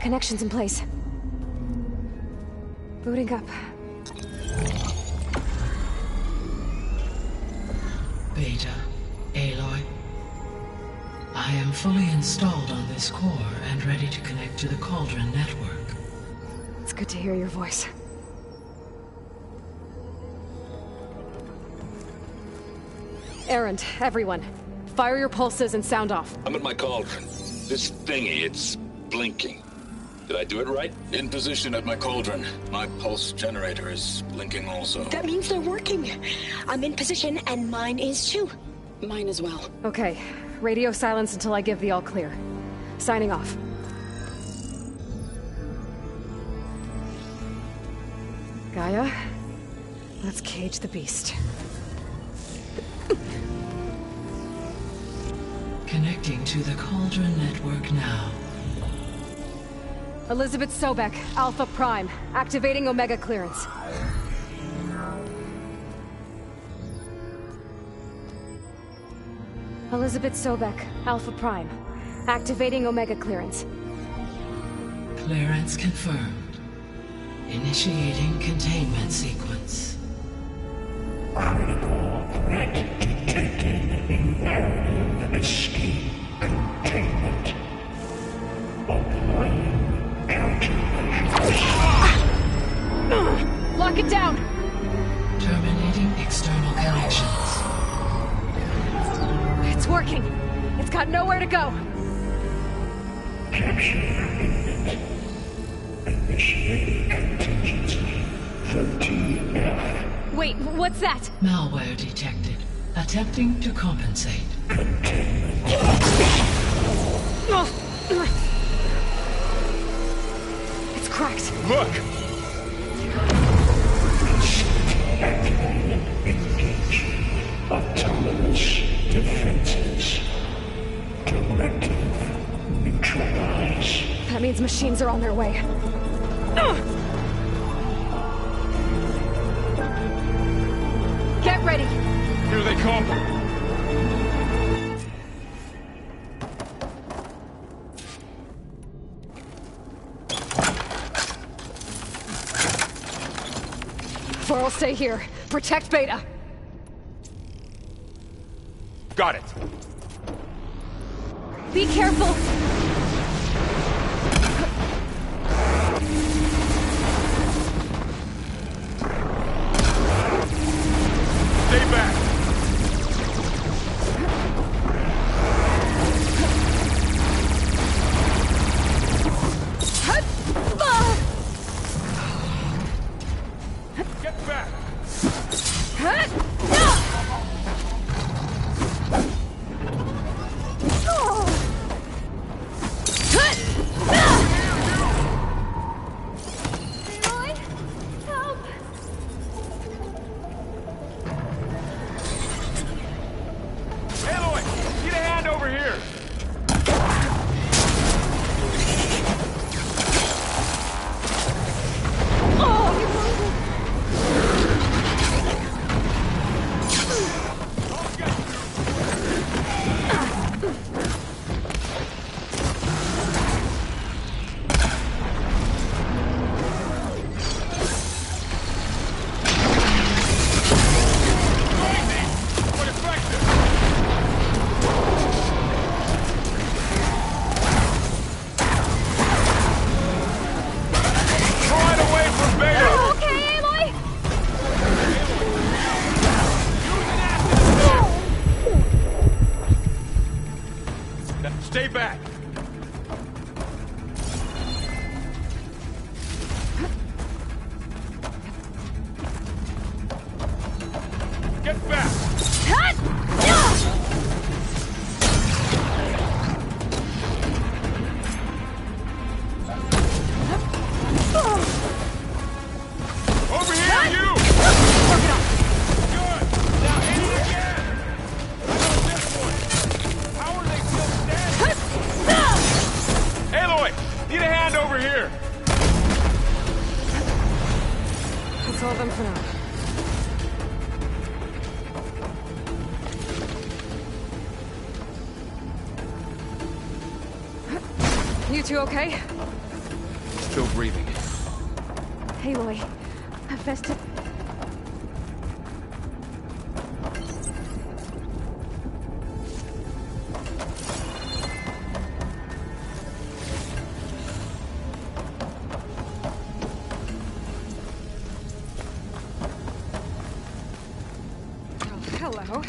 Connections in place. Booting up. Beta, Aloy. I am fully installed on this core and ready to connect to the Cauldron network. It's good to hear your voice. Errand, everyone. Fire your pulses and sound off. I'm at my Cauldron. This thingy, it's blinking. Did I do it right? In position at my Cauldron. My pulse generator is blinking also. That means they're working. I'm in position, and mine is too. Mine as well. Okay. Radio silence until I give the all clear. Signing off. Gaia, let's cage the beast. Connecting to the Cauldron network now. Elizabeth Sobek, Alpha Prime, activating Omega clearance. Elizabeth Sobek, Alpha Prime, activating Omega clearance. Clearance confirmed. Initiating containment sequence. Critical threat detected. Imperative escape containment. Applying countermeasures. Lock it down! Terminating external connections. It's working! It's got nowhere to go! Capture imminent. Initiating contingency 13F. Wait, what's that? Malware detected. Attempting to compensate. Containment. It's cracked. Look! Activated. Engage. Autonomous defenses. Directive. Neutralize. That means machines are on their way. Get ready! Here they come! Varl, stay here. Protect Beta. Got it! Be careful! Stay back! Get back! Aloy! Get a hand over here! What effective! Right away from Beta! Okay, Aloy? Stay back! Get back! Over here, you! Good! Now hit it again! I know this one! How are they still standing? Aloy! Need a hand over here! That's all of them for now. You two okay? still breathing. Aloy, Hephaestus. Oh, hello.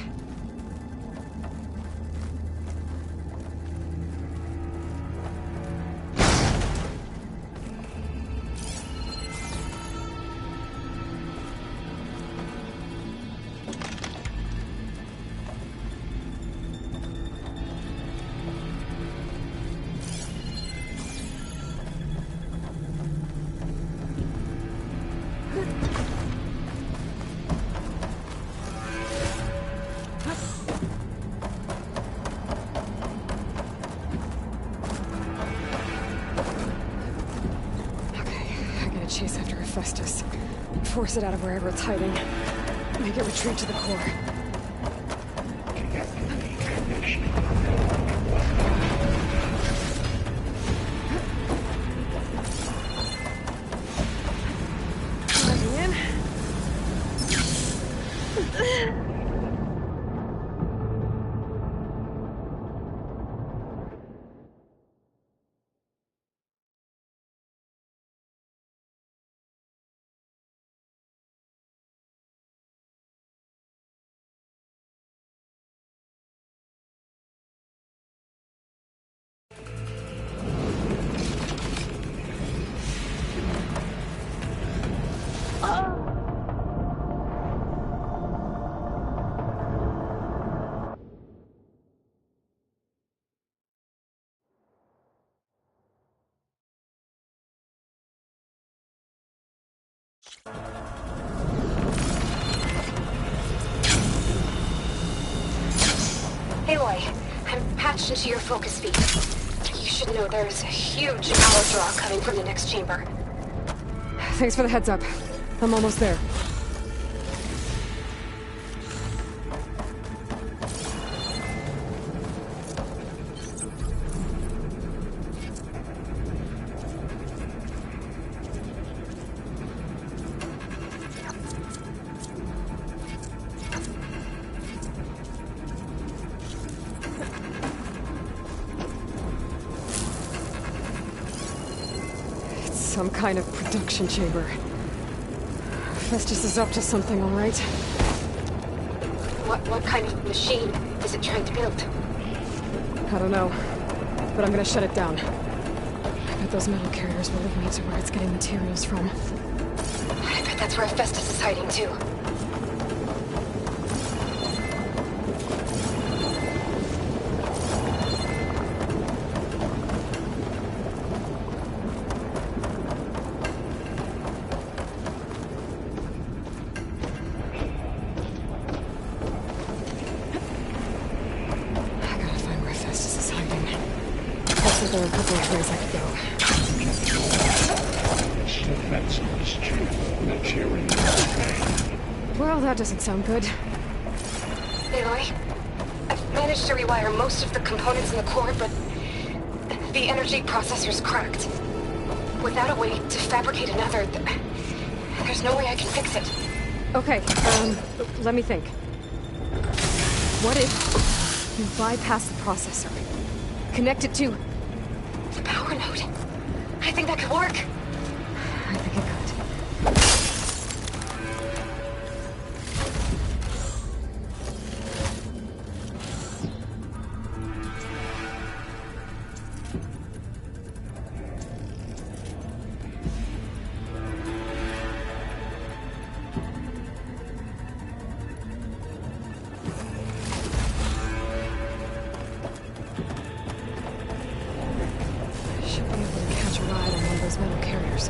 Chase after Hephaestus. Force it out of wherever it's hiding. Make it retreat to the core. Let me in. Aloy, I'm patched into your focus feed. You should know there's a huge power draw coming from the next chamber. Thanks for the heads up. I'm almost there. Some kind of production chamber. Hephaestus is up to something, all right? What kind of machine is it trying to build? I don't know, but I'm gonna shut it down. I bet those metal carriers will lead me to where it's getting materials from. I bet that's where Hephaestus is hiding too. There are a couple of ways I could go. Well, that doesn't sound good. Aloy, I've managed to rewire most of the components in the core, but the energy processor's cracked. Without a way to fabricate another, there's no way I can fix it. Okay, let me think. What if you bypass the processor? Connect it to the power node. I think that could work. I think it could. Metal carriers.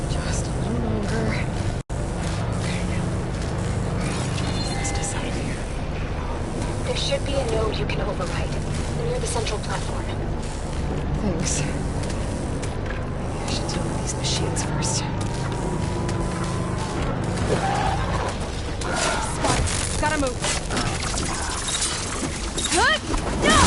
Just a little longer. Okay, now. Let's decide here. There should be a node you can override near the central platform. Thanks. I should deal with these machines first. Spot. Gotta move. Good! No!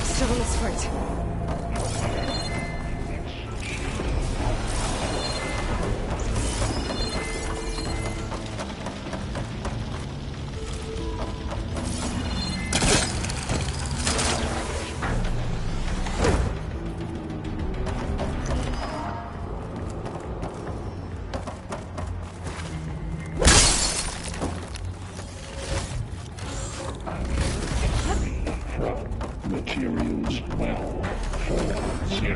Still in this fight. Materials well for 03.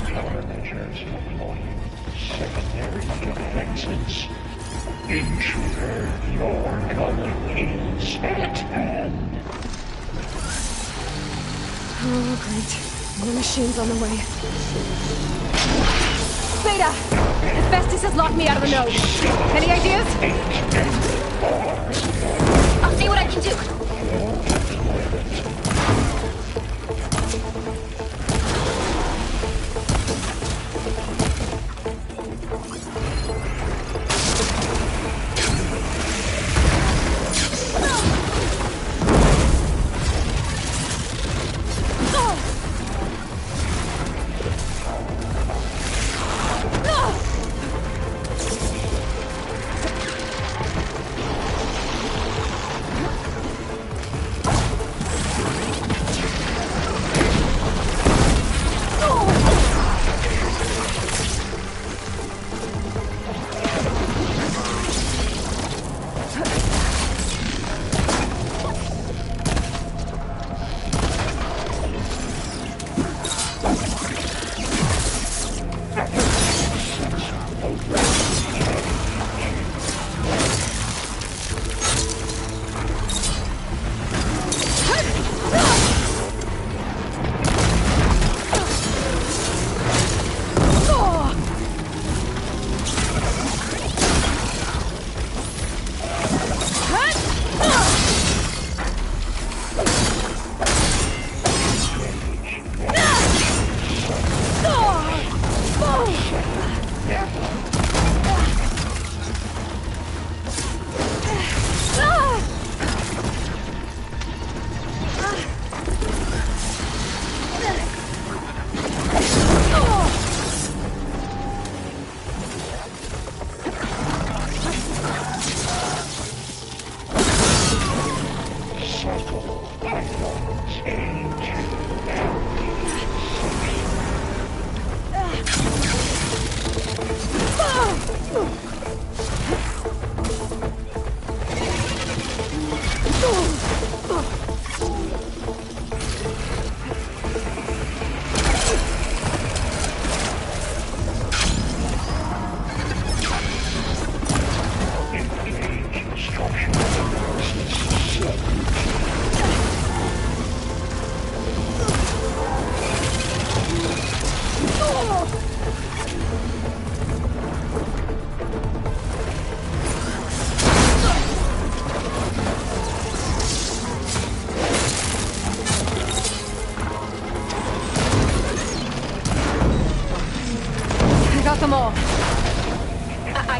Countermeasures employing secondary defenses. Intruder, your coming is at hand. Oh, great. More machines on the way. Beta! Hephaestus has locked me out of the node. Any ideas? I'll see what I can do.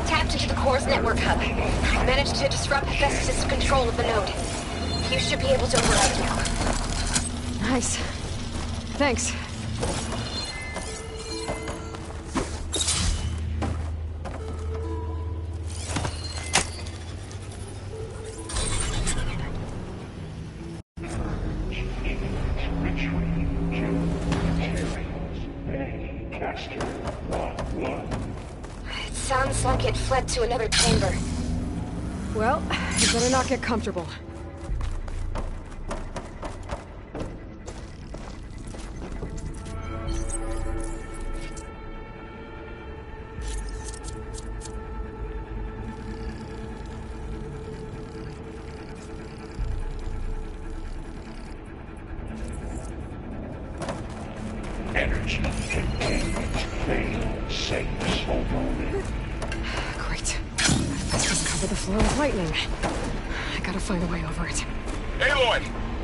tapped into the core's network hub. Managed to disrupt Hephaestus' control of the node. You should be able to override it now. Nice. Thanks. It sounds like it fled to another chamber. Well, you better not get comfortable. Energy containment failed. Safe hold on. Great. Hephaestus covered the floor with lightning. I gotta find a way over it. Aloy!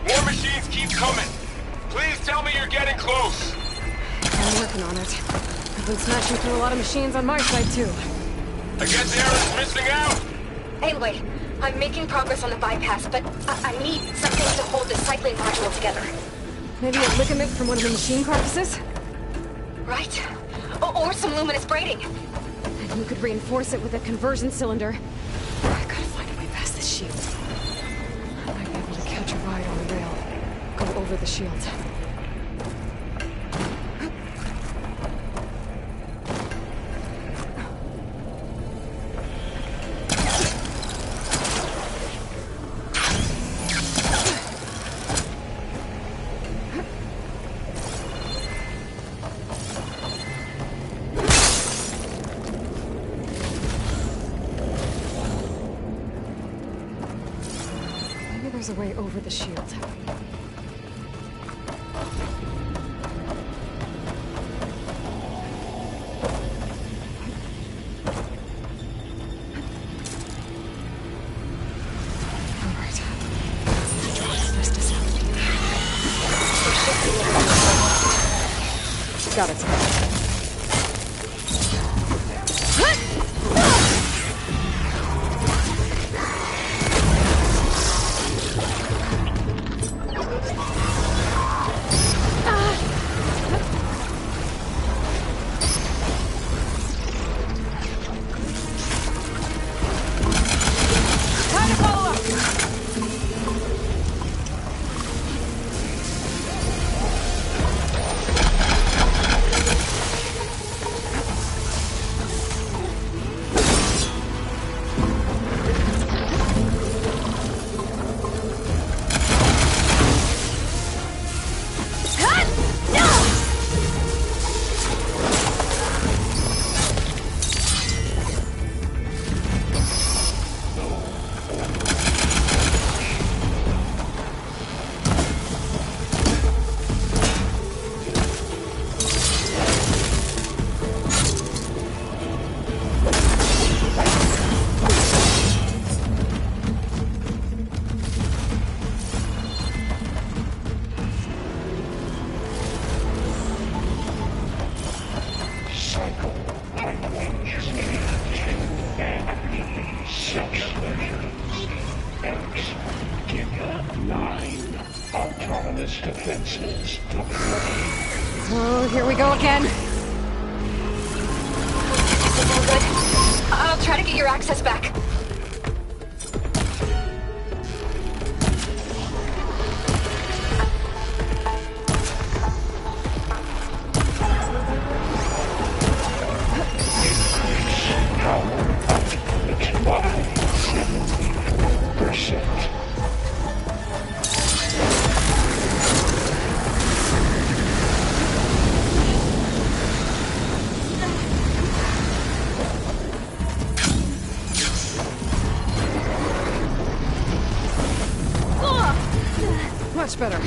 More machines keep coming! Please tell me you're getting close! I'm working on it. I've been smashing through a lot of machines on my side, too. I guess Aaron's missing out! Anyway, I'm making progress on the bypass, but I need something to hold the cycling module together. Maybe a ligament from one of the machine carcasses? Right? Or some luminous braiding. And you could reinforce it with a conversion cylinder. I gotta find a way past this shield. I might be able to catch a ride on the rail. Go over the shield. There's a way over the shield. Alright. Got it. Defenses. Oh, here we go again. Is it all good? I'll try to get your access back. Much better.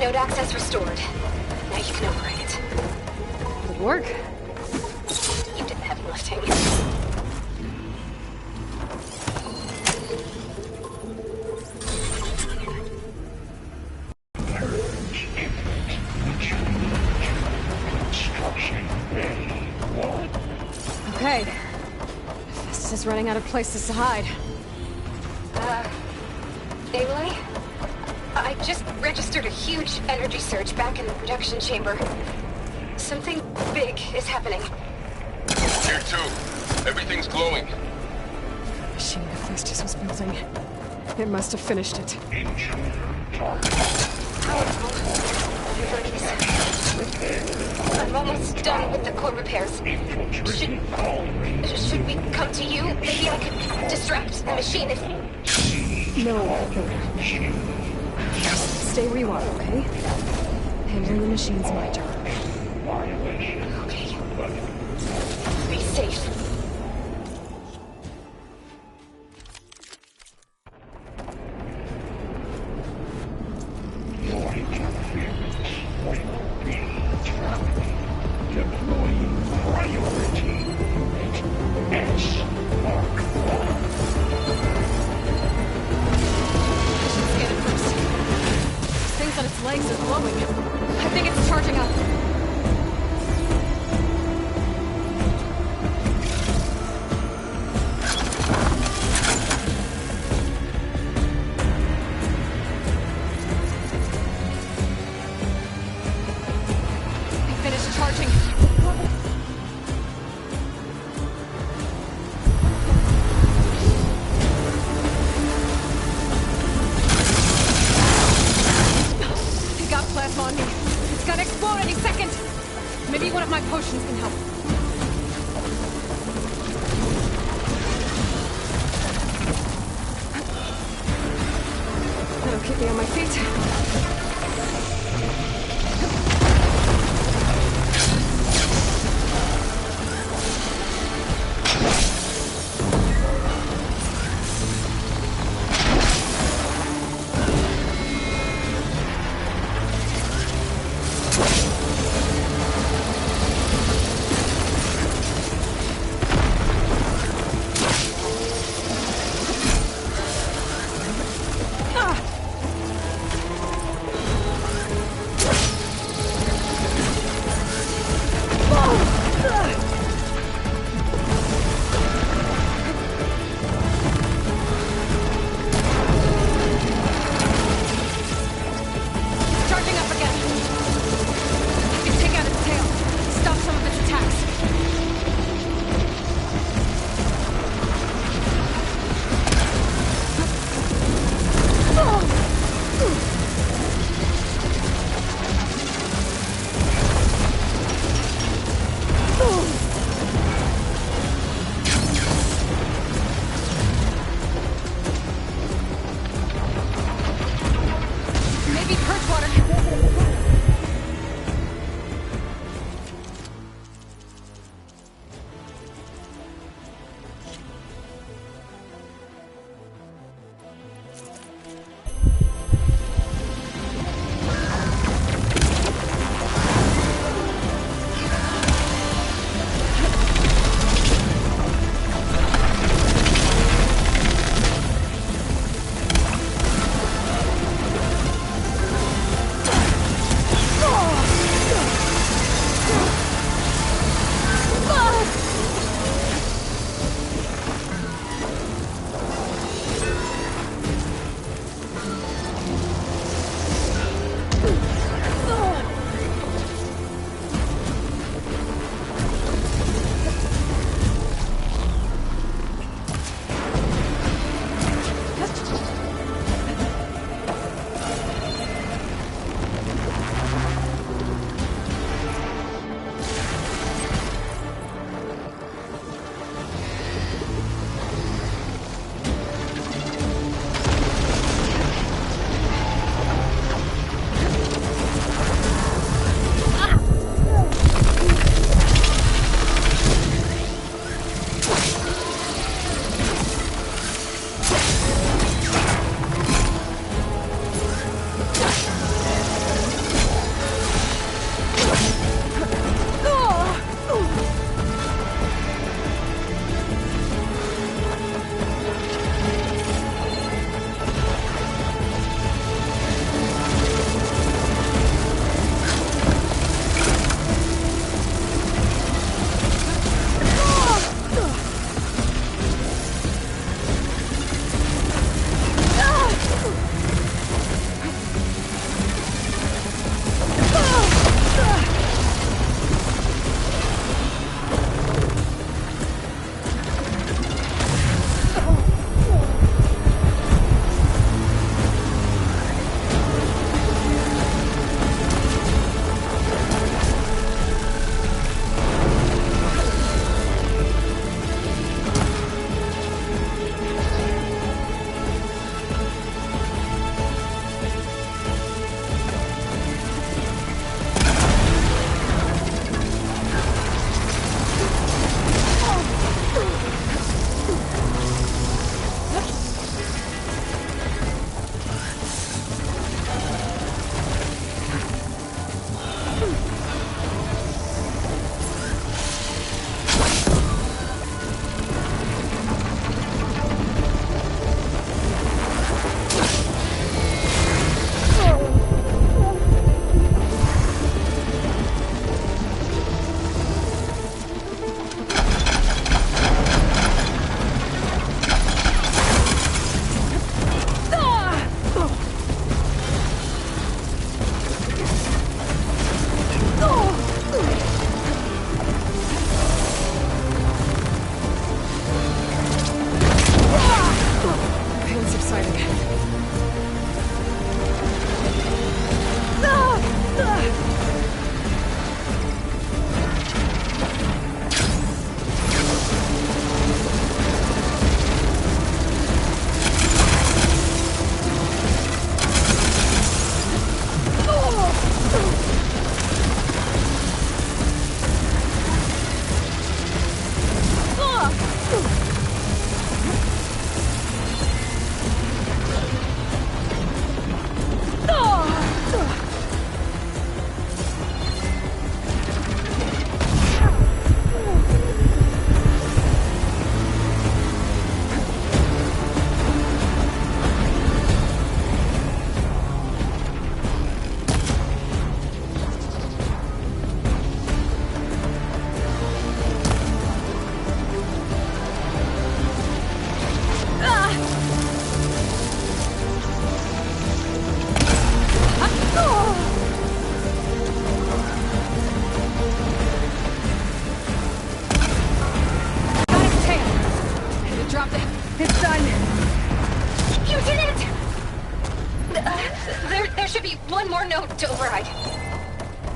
Node access restored. Now you can override it. Good work. You did the heavy lifting. Okay. Hephaestus is running out of places to hide. Aloy? I just registered a huge energy surge back in the production chamber. Something big is happening. Here too. Everything's glowing. The machine Hephaestus was building. It must have finished it. Powerful. I'm almost done with the core repairs. Should we come to you? Maybe I could distract the machine if... No. Stay where you are, okay? Handling the machine's my job. Okay. Be safe. Deploying priority. S Mark 1. Let's get it first. This thing's on its legs is glowing. I think it's charging up. I finished charging. It got plasma on me. It's gonna explode any second. Maybe one of my potions can help. That'll keep me on my feet.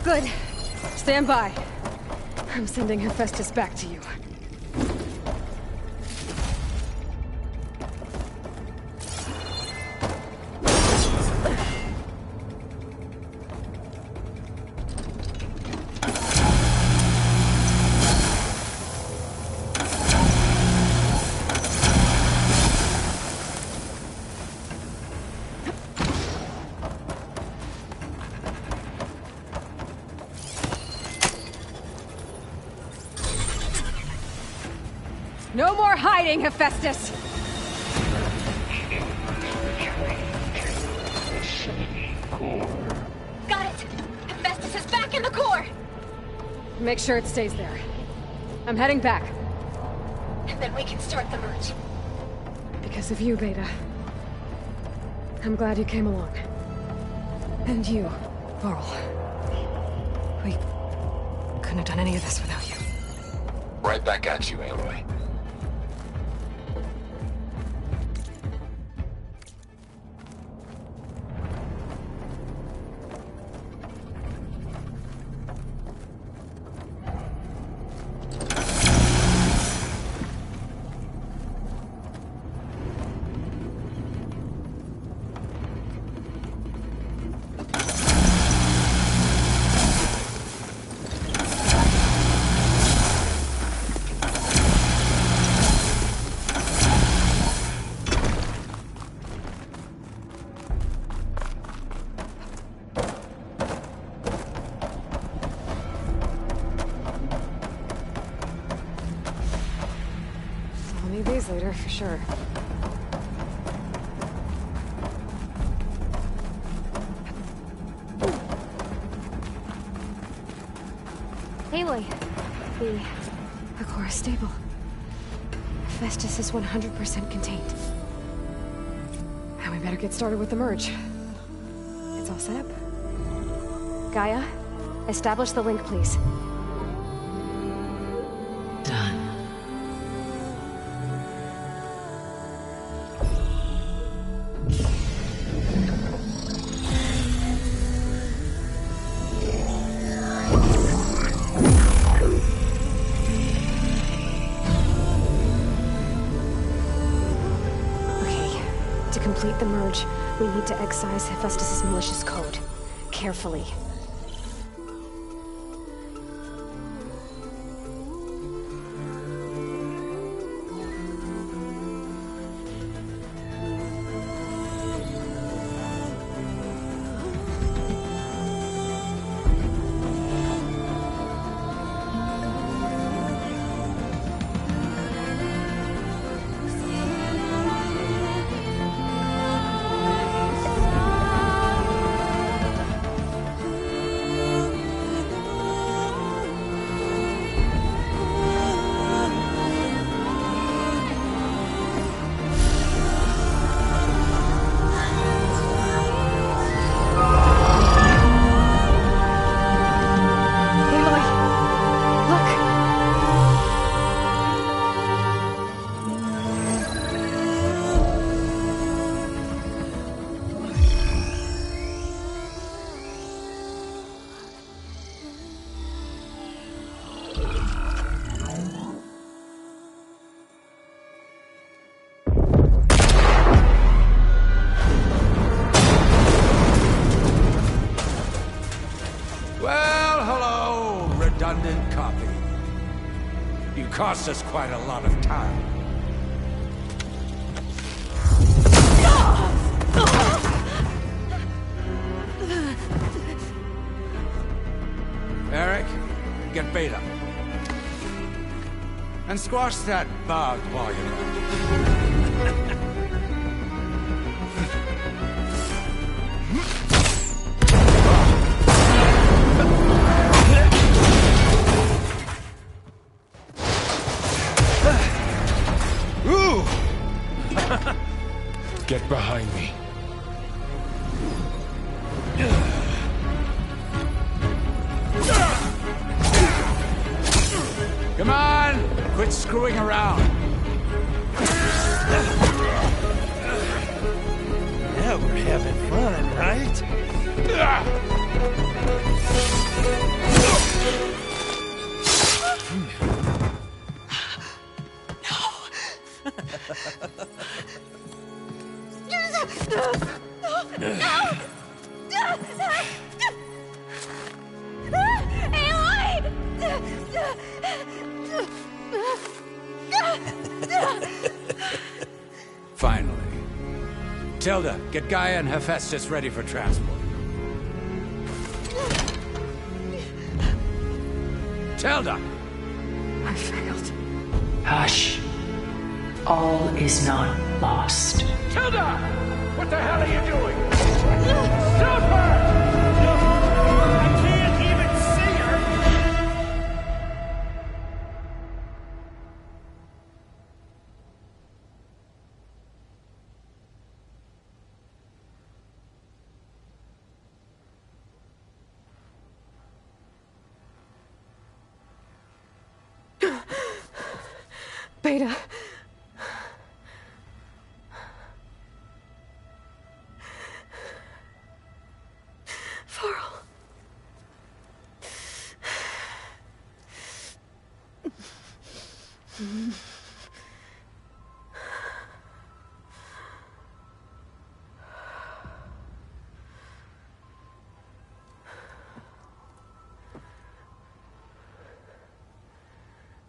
Good. Stand by. I'm sending Hephaestus back to you. No more hiding, Hephaestus! Got it! Hephaestus is back in the core! Make sure it stays there. I'm heading back. And then we can start the merge. Because of you, Beta. I'm glad you came along. And you, Varl. We couldn't have done any of this without you. Right back at you, Aloy. I'll need these later, for sure. Aloy, the core is stable. Hephaestus is 100% contained. Now we better get started with the merge. It's all set up. Gaia, establish the link, please. Done. To complete the merge, we need to excise Hephaestus' malicious code. Carefully. Redundant copy. You cost us quite a lot of time. Eric, get Beta. And squash that bug while you're at it. Get behind me. Come on! Quit screwing around! Now we're having fun, right? Finally. Tilda, get Gaia and Hephaestus ready for transport. Tilda! I failed. Hush. All is not lost. Tilda! What the hell are you doing? Stop her! I can't even see her! Beta. Varl.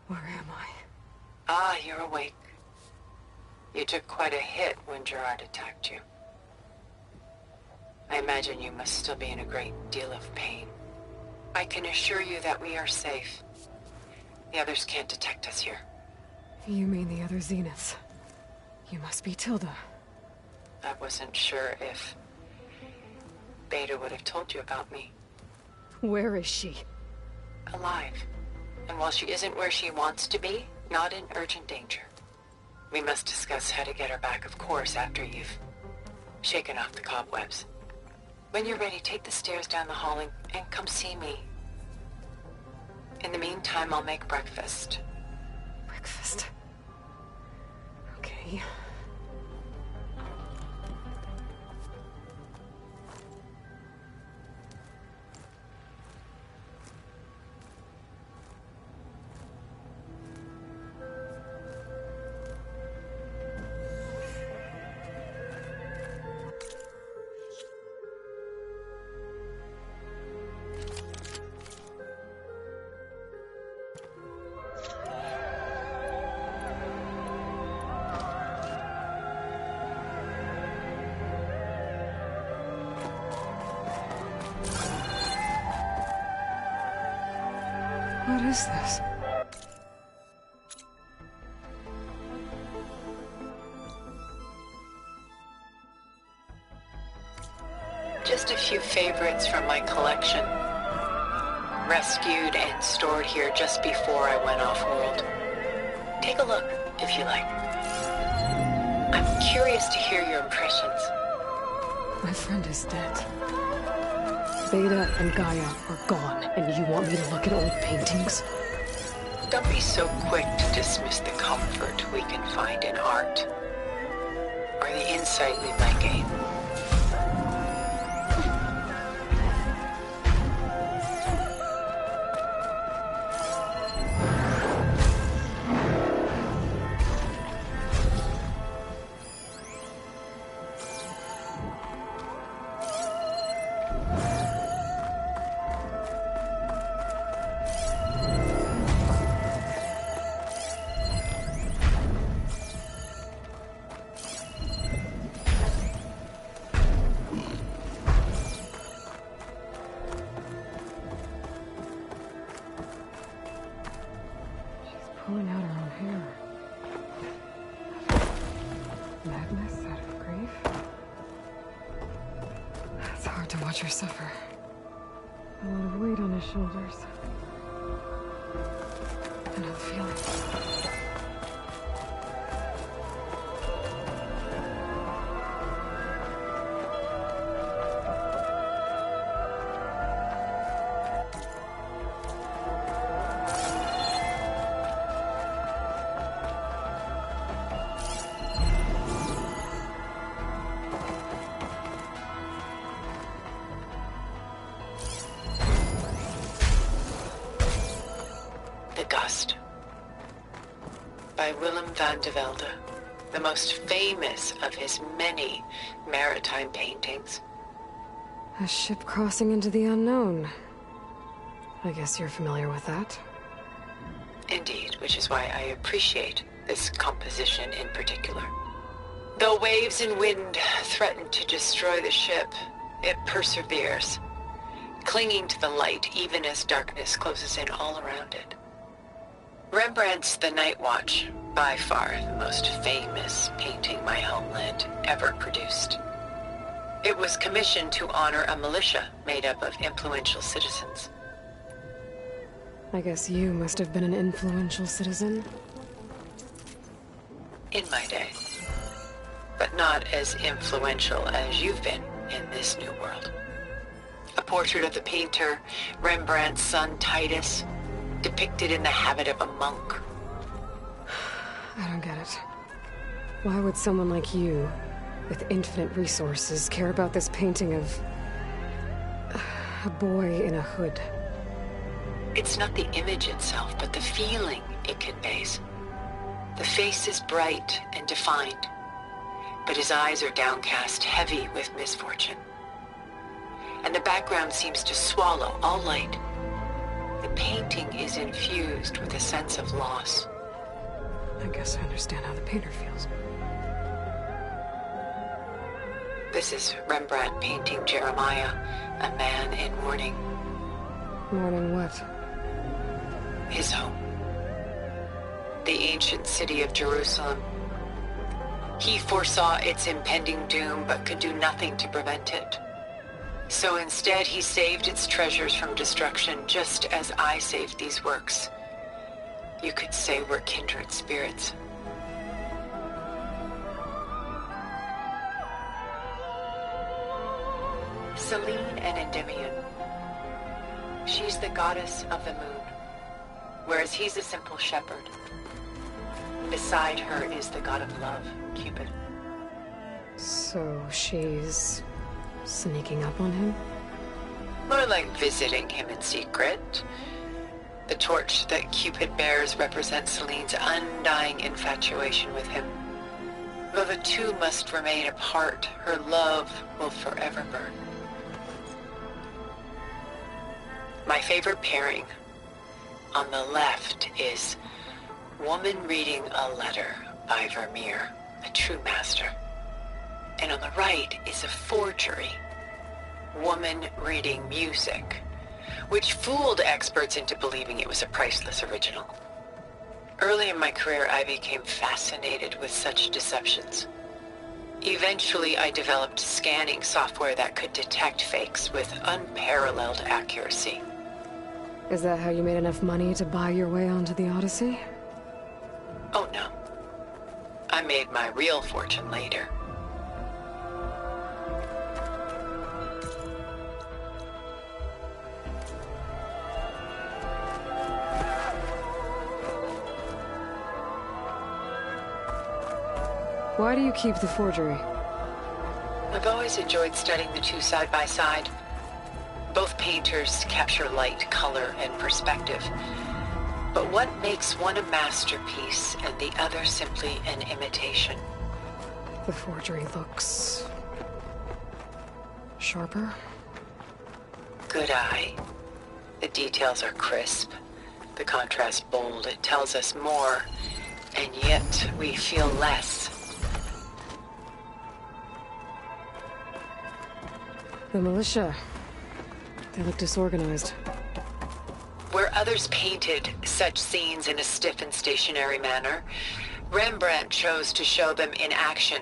Where am I? Ah, you're awake. You took quite a hit when Gerard attacked you. I imagine you must still be in a great deal of pain. I can assure you that we are safe. The others can't detect us here. You mean the other Zeniths? You must be Tilda. I wasn't sure if Beta would have told you about me. Where is she? Alive. And while she isn't where she wants to be, not in urgent danger. We must discuss how to get her back, of course, after you've shaken off the cobwebs. When you're ready, take the stairs down the hall and come see me. In the meantime, I'll make breakfast. Breakfast. Okay. What is this? Just a few favorites from my collection. Rescued and stored here just before I went off-world. Take a look, if you like. I'm curious to hear your impressions. My friend is dead. Beta and Gaia are gone, and you want me to look at old paintings? Don't be so quick to dismiss the comfort we can find in art, or the insight we might gain. Pulling out her own hair. Madness out of grief. It's hard to watch her suffer. A lot of weight on his shoulders. I know the feeling. By Willem van de Velde. the most famous of his many maritime paintings. A ship crossing into the unknown. I guess you're familiar with that. Indeed, which is why I appreciate this composition in particular. Though waves and wind threaten to destroy the ship, it perseveres, clinging to the light even as darkness closes in all around it. Rembrandt's The Night Watch, by far the most famous painting my homeland ever produced. It was commissioned to honor a militia made up of influential citizens. I guess you must have been an influential citizen. In my day. But not as influential as you've been in this new world. A portrait of the painter, Rembrandt's son Titus, depicted in the habit of a monk. I don't get it. Why would someone like you, with infinite resources, care about this painting of a boy in a hood? It's not the image itself, but the feeling it conveys. The face is bright and defined, but his eyes are downcast, heavy with misfortune. And the background seems to swallow all light. The painting is infused with a sense of loss. I guess I understand how the painter feels. This is Rembrandt painting Jeremiah, a man in mourning. Mourning what? His home. The ancient city of Jerusalem. He foresaw its impending doom, but could do nothing to prevent it. So instead, he saved its treasures from destruction, just as I saved these works. You could say we're kindred spirits. Selene and Endymion. She's the goddess of the moon, whereas he's a simple shepherd. Beside her is the god of love, Cupid. So she's sneaking up on him? More like visiting him in secret. The torch that Cupid bears represents Selene's undying infatuation with him. Though the two must remain apart, her love will forever burn. My favorite pairing on the left is Woman Reading a Letter by Vermeer, a true master. And on the right is a forgery, Woman Reading Music, which fooled experts into believing it was a priceless original. Early in my career, I became fascinated with such deceptions. Eventually, I developed scanning software that could detect fakes with unparalleled accuracy. Is that how you made enough money to buy your way onto the Odyssey? Oh no. I made my real fortune later. Why do you keep the forgery? I've always enjoyed studying the two side by side. Both painters capture light, color, and perspective. But what makes one a masterpiece and the other simply an imitation? The forgery looks sharper. Good eye. The details are crisp. The contrast bold. It tells us more, and yet we feel less. The militia. They look disorganized. Where others painted such scenes in a stiff and stationary manner, Rembrandt chose to show them in action,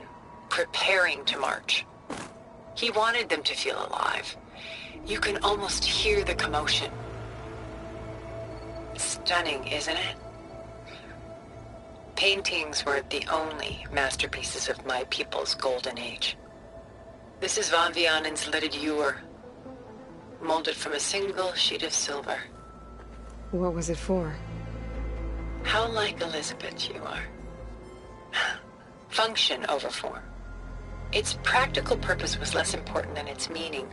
preparing to march. He wanted them to feel alive. You can almost hear the commotion. Stunning, isn't it? Paintings weren't the only masterpieces of my people's golden age. This is Van Vianen's Lidded Ewer, molded from a single sheet of silver. What was it for? How like Elizabeth you are. Function over form. Its practical purpose was less important than its meaning.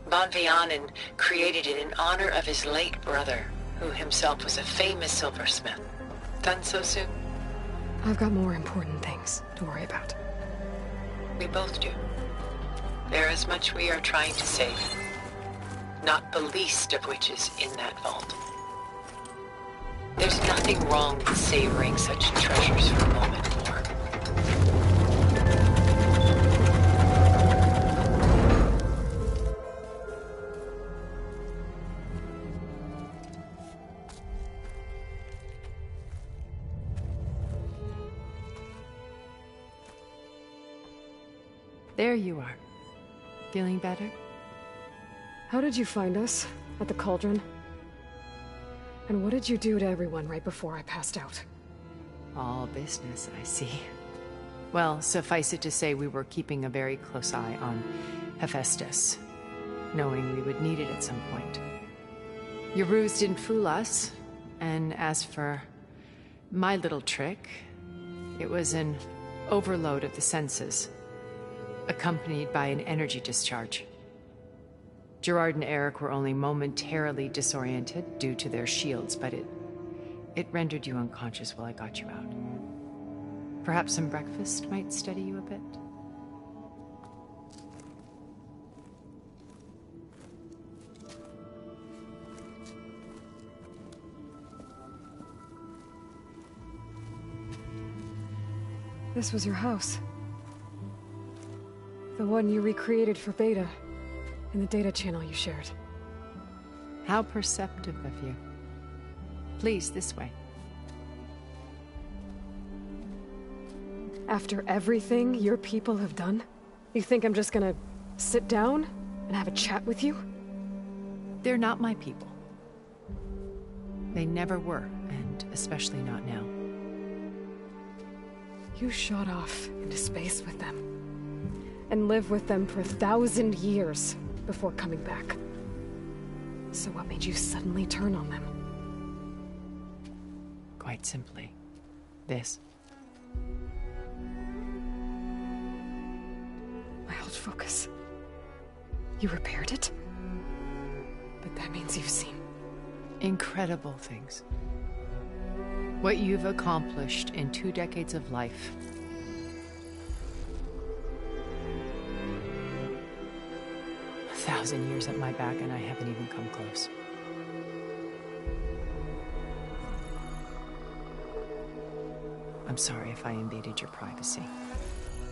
Van Vianen created it in honor of his late brother, who himself was a famous silversmith. Done so soon? I've got more important things to worry about. We both do. There is much we are trying to save. Not the least of which is in that vault. There's nothing wrong with savoring such treasures for a moment more. There you are. Feeling better? How did you find us? At the cauldron? And what did you do to everyone right before I passed out? All business, I see. Well, suffice it to say we were keeping a very close eye on Hephaestus, knowing we would need it at some point. Your ruse didn't fool us, and as for my little trick, it was an overload of the senses, accompanied by an energy discharge. Gerard and Eric were only momentarily disoriented due to their shields, but it rendered you unconscious while I got you out. Perhaps some breakfast might steady you a bit? This was your house. The one you recreated for Beta, in the data channel you shared. How perceptive of you. Please, this way. After everything your people have done, you think I'm just gonna sit down and have a chat with you? They're not my people. They never were, and especially not now. You shot off into space with them, and lived with them for 1,000 years before coming back. So what made you suddenly turn on them? Quite simply, this. My old focus. You repaired it? But that means you've seen incredible things. What you've accomplished in 2 decades of life. A 1,000 years at my back and I haven't even come close. I'm sorry if I invaded your privacy,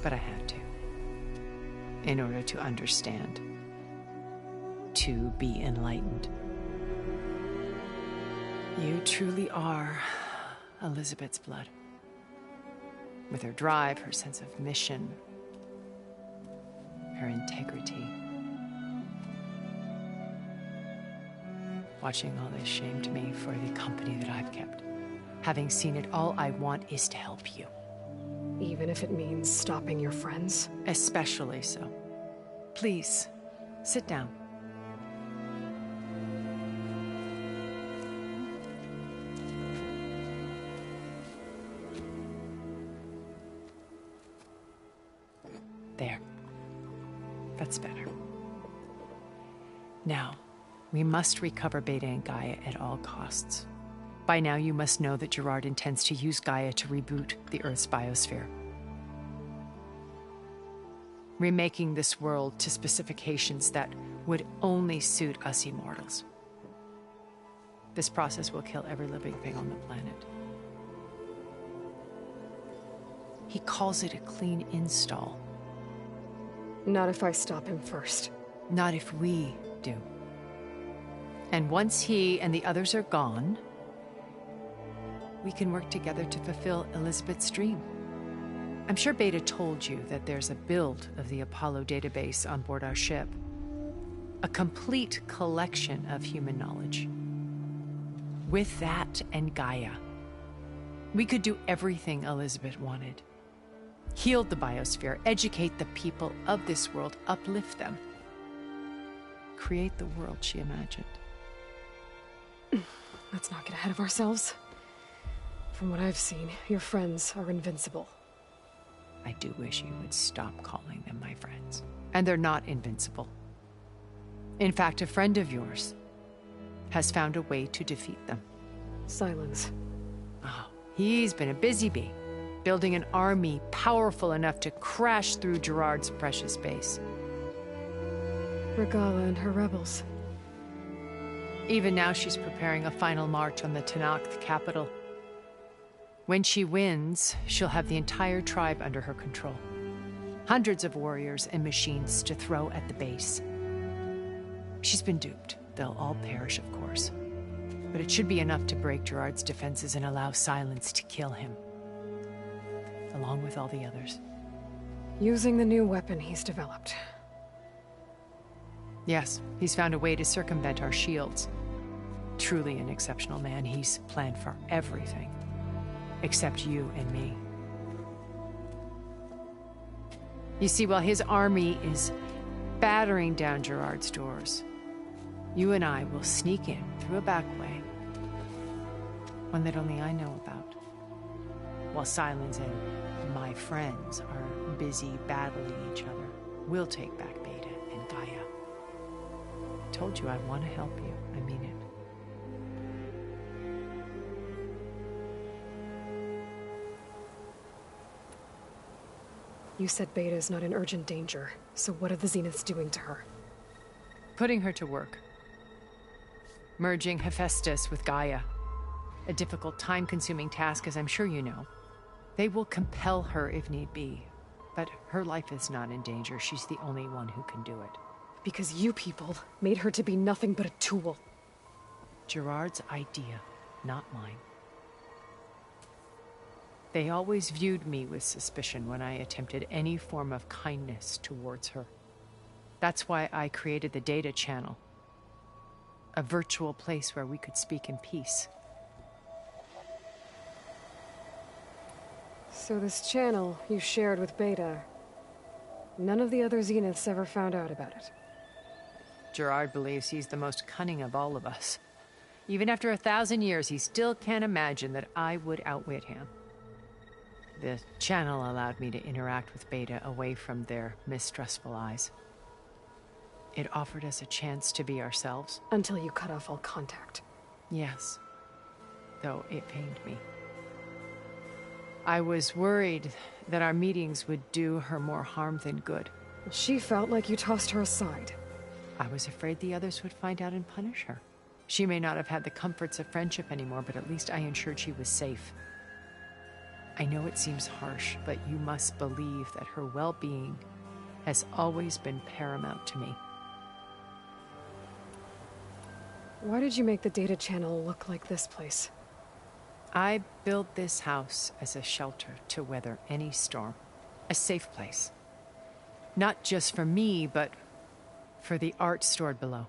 but I had to. In order to understand. To be enlightened. You truly are Elizabeth's blood. With her drive, her sense of mission, her integrity. Watching all this shamed me for the company that I've kept. Having seen it, all I want is to help you. even if it means stopping your friends? Especially so. Please, sit down. There. That's better. Now, we must recover Beta and Gaia at all costs. By now, you must know that Gerard intends to use Gaia to reboot the Earth's biosphere. Remaking this world to specifications that would only suit us immortals. This process will kill every living thing on the planet. He calls it a clean install. Not if I stop him first. Not if we do. And once he and the others are gone, we can work together to fulfill Elizabeth's dream. I'm sure Beta told you that there's a build of the Apollo database on board our ship. A complete collection of human knowledge. With that and Gaia, we could do everything Elizabeth wanted. Heal the biosphere, educate the people of this world, uplift them. Create the world she imagined. Let's not get ahead of ourselves. From what I've seen, your friends are invincible. I do wish you would stop calling them my friends. And they're not invincible. In fact, a friend of yours has found a way to defeat them. Silence. Oh, he's been a busy bee. building an army powerful enough to crash through Gerard's precious base. Regala and her rebels. Even now she's preparing a final march on the Tenakth capital. When she wins, she'll have the entire tribe under her control. Hundreds of warriors and machines to throw at the base. She's been duped. They'll all perish, of course. But it should be enough to break Gerard's defenses and allow Silence to kill him. Along with all the others. Using the new weapon he's developed. Yes, he's found a way to circumvent our shields. Truly an exceptional man. He's planned for everything. Except you and me. You see, while his army is battering down Gerard's doors, you and I will sneak in through a back way. One that only I know about. While Silence and my friends are busy battling each other, we'll take back Beta and Gaia. Told you I want to help you. I mean it. You said Beta is not in urgent danger, so what are the Zeniths doing to her? Putting her to work. Merging Hephaestus with Gaia. A difficult, time-consuming task, as I'm sure you know. They will compel her if need be. But her life is not in danger. She's the only one who can do it. Because you people made her to be nothing but a tool. Gerard's idea, not mine. They always viewed me with suspicion when I attempted any form of kindness towards her. That's why I created the data channel. A virtual place where we could speak in peace. So this channel you shared with Beta, none of the other Zeniths ever found out about it. Gerard believes he's the most cunning of all of us. Even after 1,000 years, he still can't imagine that I would outwit him. The channel allowed me to interact with Beta away from their mistrustful eyes. It offered us a chance to be ourselves. Until you cut off all contact. Yes, though it pained me. I was worried that our meetings would do her more harm than good. She felt like you tossed her aside. I was afraid the others would find out and punish her. She may not have had the comforts of friendship anymore, but at least I ensured she was safe. I know it seems harsh, but you must believe that her well-being has always been paramount to me. Why did you make the data channel look like this place? I built this house as a shelter to weather any storm. A safe place. Not just for me, but for the art stored below.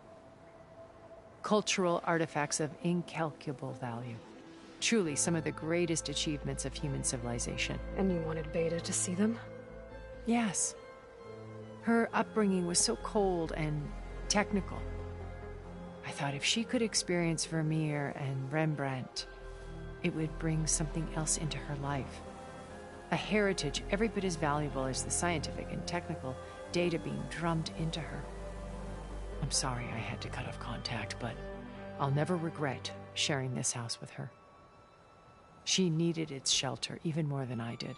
Cultural artifacts of incalculable value. Truly some of the greatest achievements of human civilization. And you wanted Beta to see them? Yes. Her upbringing was so cold and technical. I thought if she could experience Vermeer and Rembrandt, it would bring something else into her life. A heritage every bit as valuable as the scientific and technical data being drummed into her. I'm sorry I had to cut off contact, but I'll never regret sharing this house with her. She needed its shelter even more than I did.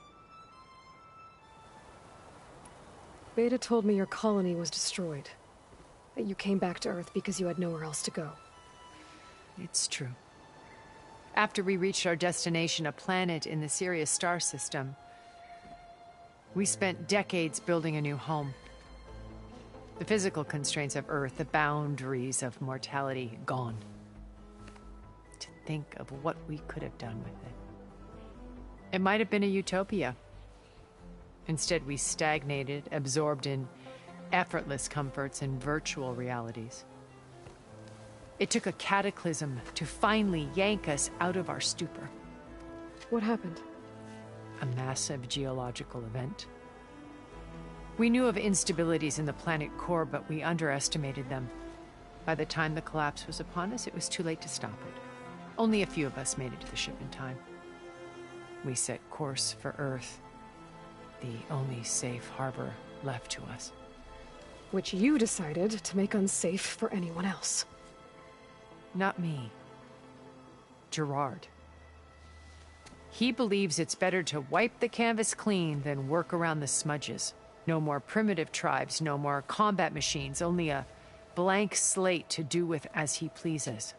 Beta told me your colony was destroyed. That you came back to Earth because you had nowhere else to go. It's true. After we reached our destination, a planet in the Sirius star system, we spent decades building a new home. The physical constraints of Earth, the boundaries of mortality, gone. To think of what we could have done with it. It might have been a utopia. Instead, we stagnated, absorbed in effortless comforts and virtual realities. It took a cataclysm to finally yank us out of our stupor. What happened? A massive geological event. We knew of instabilities in the planet core, but we underestimated them. By the time the collapse was upon us, it was too late to stop it. Only a few of us made it to the ship in time. We set course for Earth, the only safe harbor left to us. Which you decided to make unsafe for anyone else. Not me. Gerard. He believes it's better to wipe the canvas clean than work around the smudges. No more primitive tribes, no more combat machines, only a blank slate to do with as he pleases.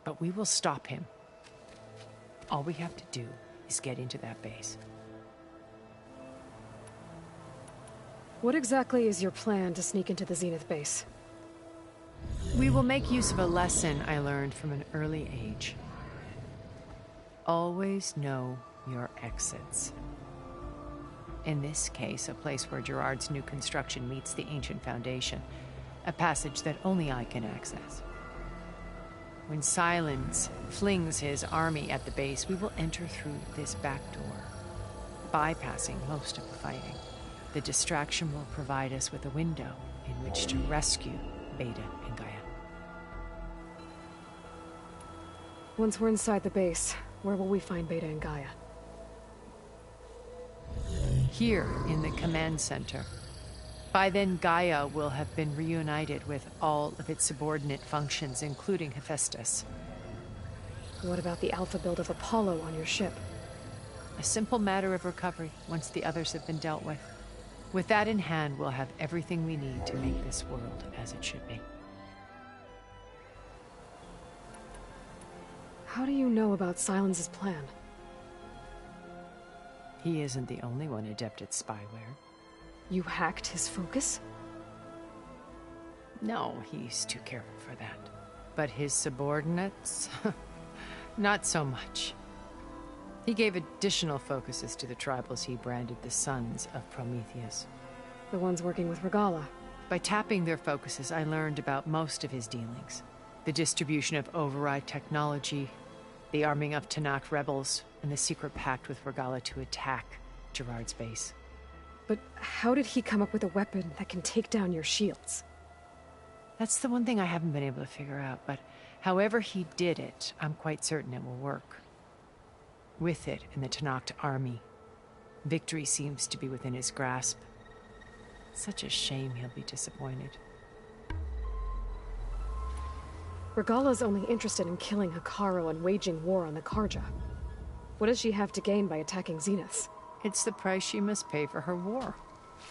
But we will stop him. All we have to do is get into that base. What exactly is your plan to sneak into the Zenith base? We will make use of a lesson I learned from an early age. Always know your exits. In this case, a place where Gerard's new construction meets the ancient foundation, a passage that only I can access. When Silence flings his army at the base, we will enter through this back door, bypassing most of the fighting. The distraction will provide us with a window in which to rescue Beta and Gaia. Once we're inside the base, where will we find Beta and Gaia? Here in the command center. By then, Gaia will have been reunited with all of its subordinate functions, including Hephaestus. What about the alpha build of Apollo on your ship? A simple matter of recovery once the others have been dealt with. With that in hand, we'll have everything we need to make this world as it should be. How do you know about Silence's plan? He isn't the only one adept at spyware. You hacked his focus? No, he's too careful for that. But his subordinates? Not so much. He gave additional focuses to the tribals he branded the Sons of Prometheus. The ones working with Regala. By tapping their focuses, I learned about most of his dealings. The distribution of override technology, the arming of Tanakh rebels, and the secret pact with Regala to attack Gerard's base. But how did he come up with a weapon that can take down your shields? That's the one thing I haven't been able to figure out, but however he did it, I'm quite certain it will work. With it and the Tanakh army, victory seems to be within his grasp. Such a shame he'll be disappointed. Regala's only interested in killing Hekarro and waging war on the Karja. What does she have to gain by attacking Zenith? It's the price she must pay for her war.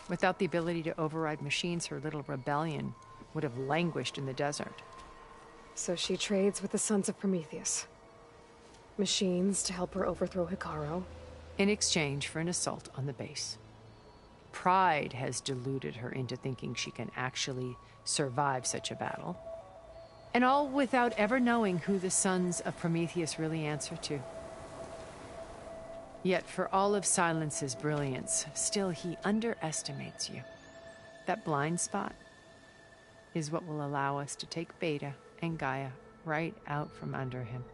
Without the ability to override machines, her little rebellion would have languished in the desert. So she trades with the Sons of Prometheus. Machines to help her overthrow Hekarro. In exchange for an assault on the base. Pride has deluded her into thinking she can actually survive such a battle. And all without ever knowing who the Sons of Prometheus really answer to. Yet for all of Silence's brilliance, still he underestimates you. That blind spot is what will allow us to take Beta and Gaia right out from under him.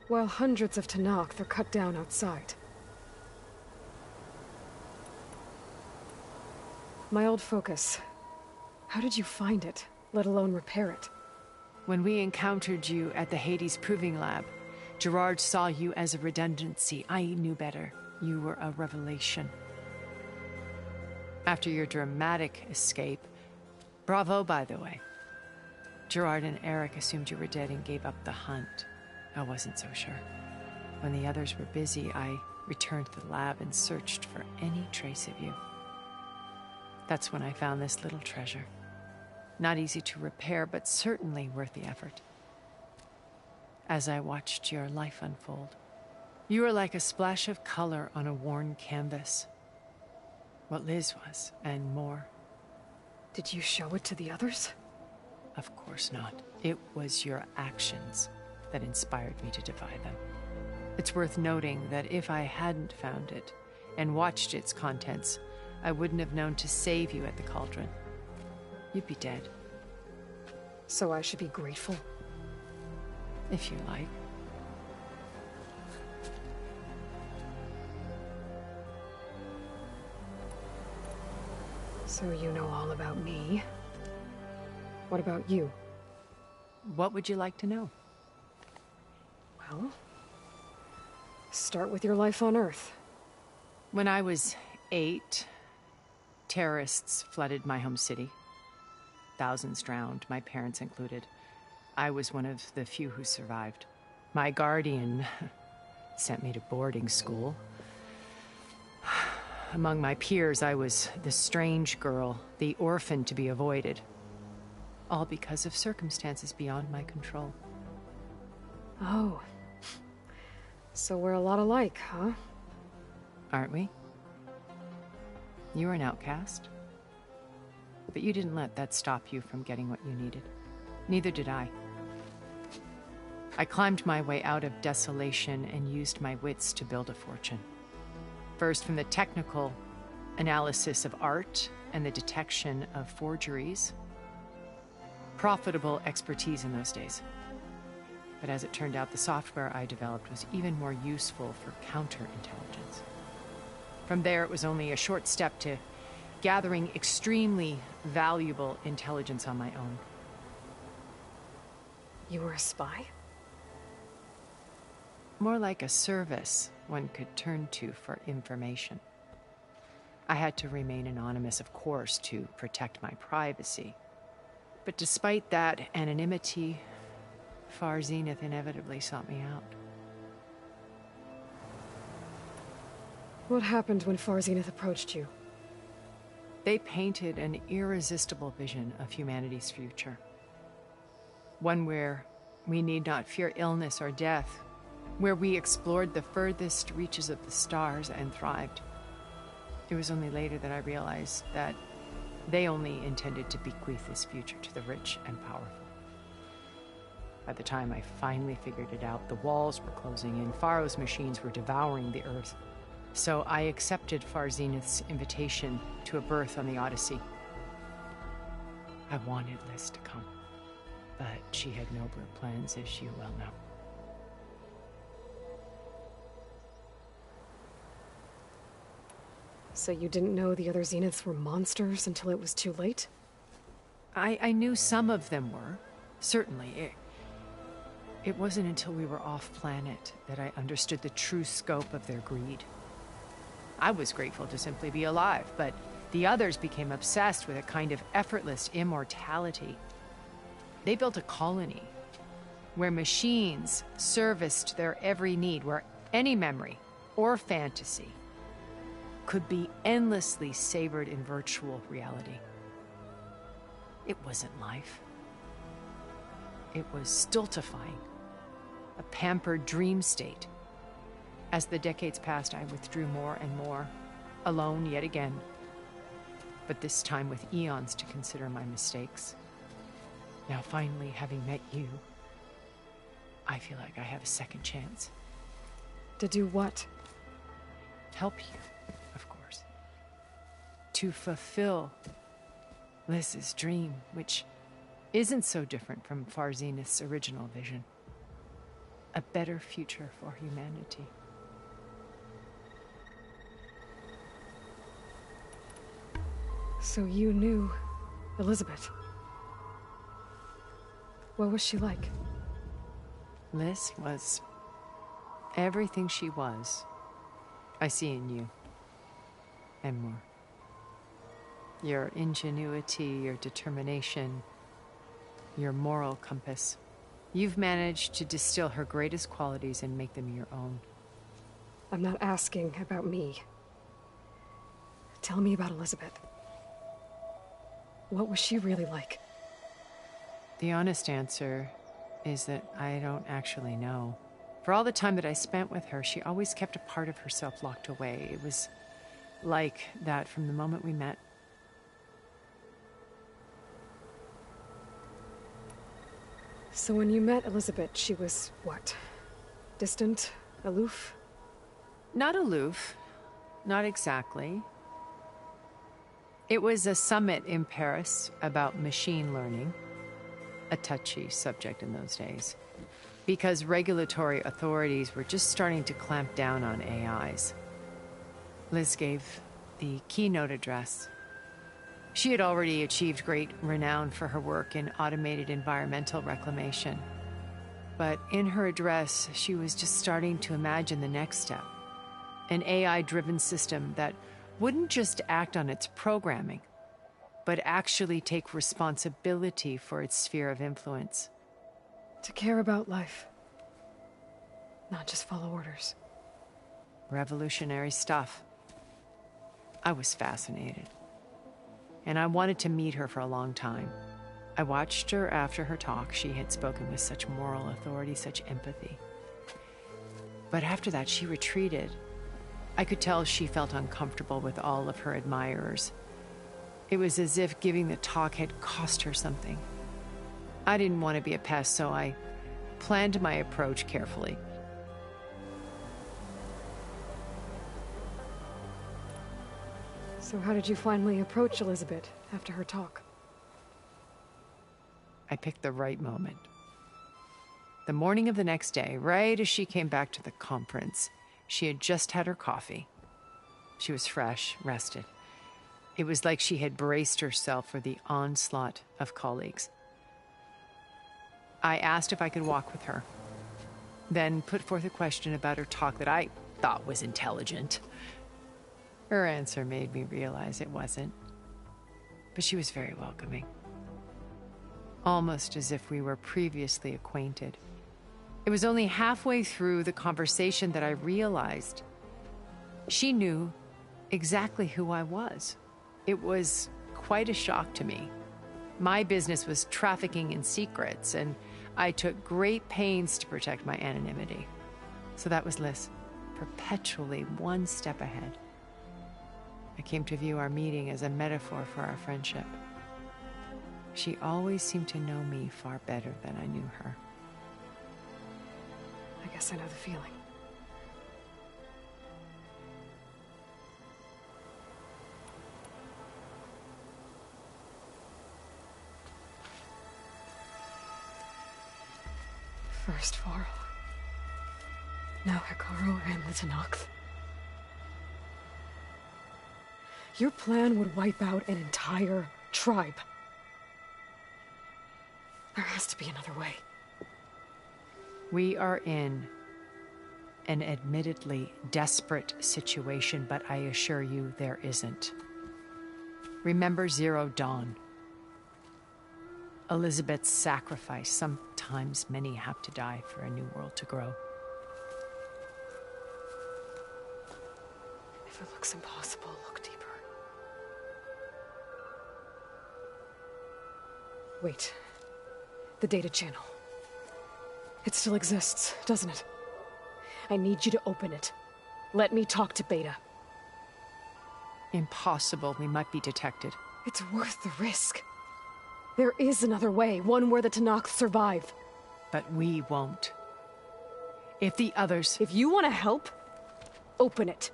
While hundreds of Tanakh are cut down outside. My old focus. How did you find it, let alone repair it? When we encountered you at the Hades Proving Lab, Gerard saw you as a redundancy. I knew better. You were a revelation. After your dramatic escape, bravo, by the way. Gerard and Eric assumed you were dead and gave up the hunt. I wasn't so sure. When the others were busy, I returned to the lab and searched for any trace of you. That's when I found this little treasure. Not easy to repair, but certainly worth the effort. As I watched your life unfold, you were like a splash of color on a worn canvas. What Liz was, and more. Did you show it to the others? Of course not. It was your actions that inspired me to defy them. It's worth noting that if I hadn't found it and watched its contents, I wouldn't have known to save you at the cauldron. You'd be dead. So I should be grateful? If you like. So you know all about me. What about you? What would you like to know? Well, start with your life on Earth. When I was 8, terrorists flooded my home city. Thousands drowned, my parents included. I was one of the few who survived. My guardian sent me to boarding school. Among my peers, I was the strange girl, the orphan to be avoided. All because of circumstances beyond my control. Oh. So we're a lot alike, huh? Aren't we? You were an outcast. But you didn't let that stop you from getting what you needed. Neither did I. I climbed my way out of desolation and used my wits to build a fortune. First from the technical analysis of art and the detection of forgeries. Profitable expertise in those days. But as it turned out, the software I developed was even more useful for counterintelligence. From there, it was only a short step to gathering extremely valuable intelligence on my own. You were a spy? More like a service one could turn to for information. I had to remain anonymous, of course, to protect my privacy. But despite that anonymity, Far Zenith inevitably sought me out. What happened when Far Zenith approached you? They painted an irresistible vision of humanity's future. One where we need not fear illness or death, where we explored the furthest reaches of the stars and thrived. It was only later that I realized that they only intended to bequeath this future to the rich and powerful. By the time I finally figured it out, the walls were closing in, Pharaoh's machines were devouring the earth. So I accepted Far Zenith's invitation to a berth on the Odyssey. I wanted Liz to come, but she had nobler plans, as you well know. So you didn't know the other Zeniths were monsters until it was too late? I knew some of them were, certainly. It wasn't until we were off-planet that I understood the true scope of their greed. I was grateful to simply be alive, but the others became obsessed with a kind of effortless immortality. They built a colony where machines serviced their every need, where any memory or fantasy could be endlessly savored in virtual reality. It wasn't life. It was stultifying, a pampered dream state. As the decades passed, I withdrew more and more, alone yet again, but this time with eons to consider my mistakes. Now finally, having met you, I feel like I have a second chance. To do what? Help you, of course. To fulfill Liz's dream, which isn't so different from Far Zenith's original vision. A better future for humanity. So you knew Elizabeth. What was she like? Liz was everything she was. I see in you. And more. Your ingenuity, your determination, your moral compass. You've managed to distill her greatest qualities and make them your own. I'm not asking about me. Tell me about Elizabeth. What was she really like? The honest answer is that I don't actually know. For all the time that I spent with her, she always kept a part of herself locked away. It was like that from the moment we met. So when you met Elizabeth, she was what? Distant? Aloof? Not aloof. Not exactly. It was a summit in Paris about machine learning. A touchy subject in those days. Because regulatory authorities were just starting to clamp down on AIs. Liz gave the keynote address. She had already achieved great renown for her work in automated environmental reclamation. But in her address, she was just starting to imagine the next step. An AI-driven system that wouldn't just act on its programming, but actually take responsibility for its sphere of influence. To care about life. Not just follow orders. Revolutionary stuff. I was fascinated. And I wanted to meet her for a long time. I watched her after her talk. She had spoken with such moral authority, such empathy. But after that, she retreated. I could tell she felt uncomfortable with all of her admirers. It was as if giving the talk had cost her something. I didn't want to be a pest, so I planned my approach carefully. So how did you finally approach Elizabeth after her talk? I picked the right moment. The morning of the next day, right as she came back to the conference, she had just had her coffee. She was fresh, rested. It was like she had braced herself for the onslaught of colleagues. I asked if I could walk with her, then put forth a question about her talk that I thought was intelligent. Her answer made me realize it wasn't, but she was very welcoming. Almost as if we were previously acquainted. It was only halfway through the conversation that I realized she knew exactly who I was. It was quite a shock to me. My business was trafficking in secrets, and I took great pains to protect my anonymity. So that was Liz, perpetually one step ahead. I came to view our meeting as a metaphor for our friendship. She always seemed to know me far better than I knew her. I guess I know the feeling. First Varl. Now Hikaru and the Tenakth. Your plan would wipe out an entire tribe. There has to be another way. We are in an admittedly desperate situation, but I assure you there isn't. Remember Zero Dawn. Elizabeth's sacrifice. Sometimes many have to die for a new world to grow. If it looks impossible, look deeper. Wait. The data channel. It still exists, doesn't it? I need you to open it. Let me talk to Beta. Impossible. We might be detected. It's worth the risk. There is another way, one where the Tenakth survive. But we won't. If the others... If you want to help, open it.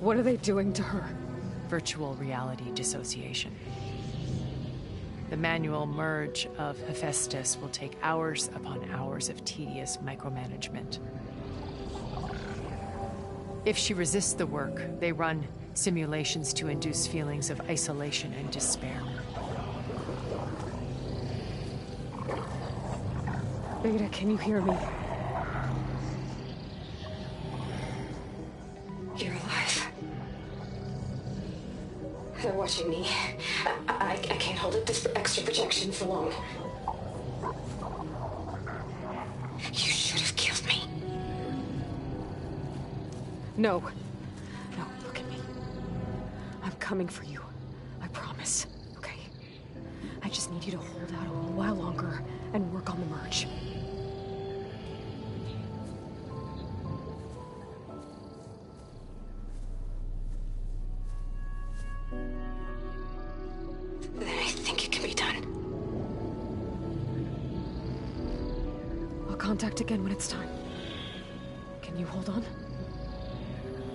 What are they doing to her? Virtual reality dissociation. The manual merge of Hephaestus will take hours upon hours of tedious micromanagement. If she resists the work, they run simulations to induce feelings of isolation and despair. Beta, can you hear me? You're alive. They're watching me. I can't hold up this extra projection for long. You should have killed me. No. No, look at me. I'm coming for you. I promise. Okay? I just need you to hold out a little while longer and work on the merge. Then I think it can be done. I'll contact again when it's time. Can you hold on?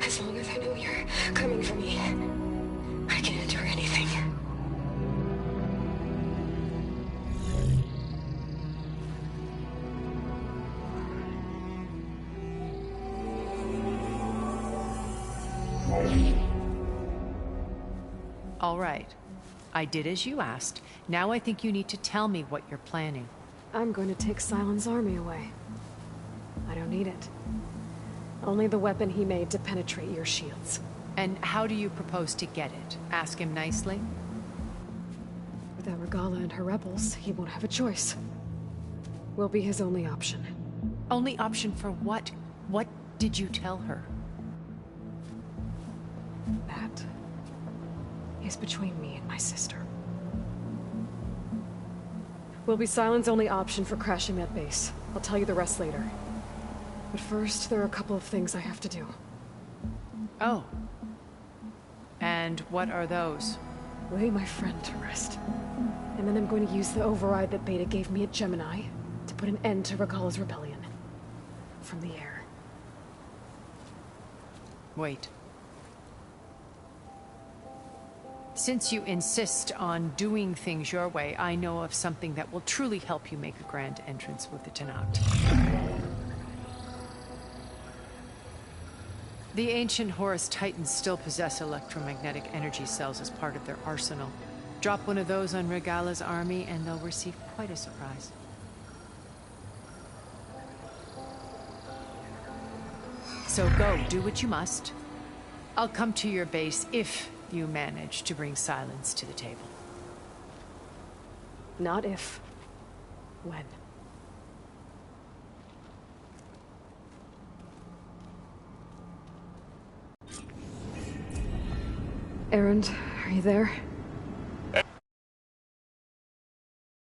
As long as I know you're coming for me, I can endure anything. All right. I did as you asked. Now I think you need to tell me what you're planning. I'm going to take Silent's army away. I don't need it. Only the weapon he made to penetrate your shields. And how do you propose to get it? Ask him nicely? Without Regala and her rebels, he won't have a choice. We'll be his only option. Only option for what? What did you tell her? That is between me and my sister. Will be Silent's only option for crashing that base. I'll tell you the rest later. But first, there are a couple of things I have to do. Oh. And what are those? Lay my friend to rest. And then I'm going to use the override that Beta gave me at Gemini to put an end to Regala's rebellion. From the air. Wait. Since you insist on doing things your way, I know of something that will truly help you make a grand entrance with the Tenat. The ancient Horus Titans still possess electromagnetic energy cells as part of their arsenal. Drop one of those on Regala's army and they'll receive quite a surprise. So go, do what you must. I'll come to your base if you manage to bring Silence to the table. Not if. When. Erend, are you there?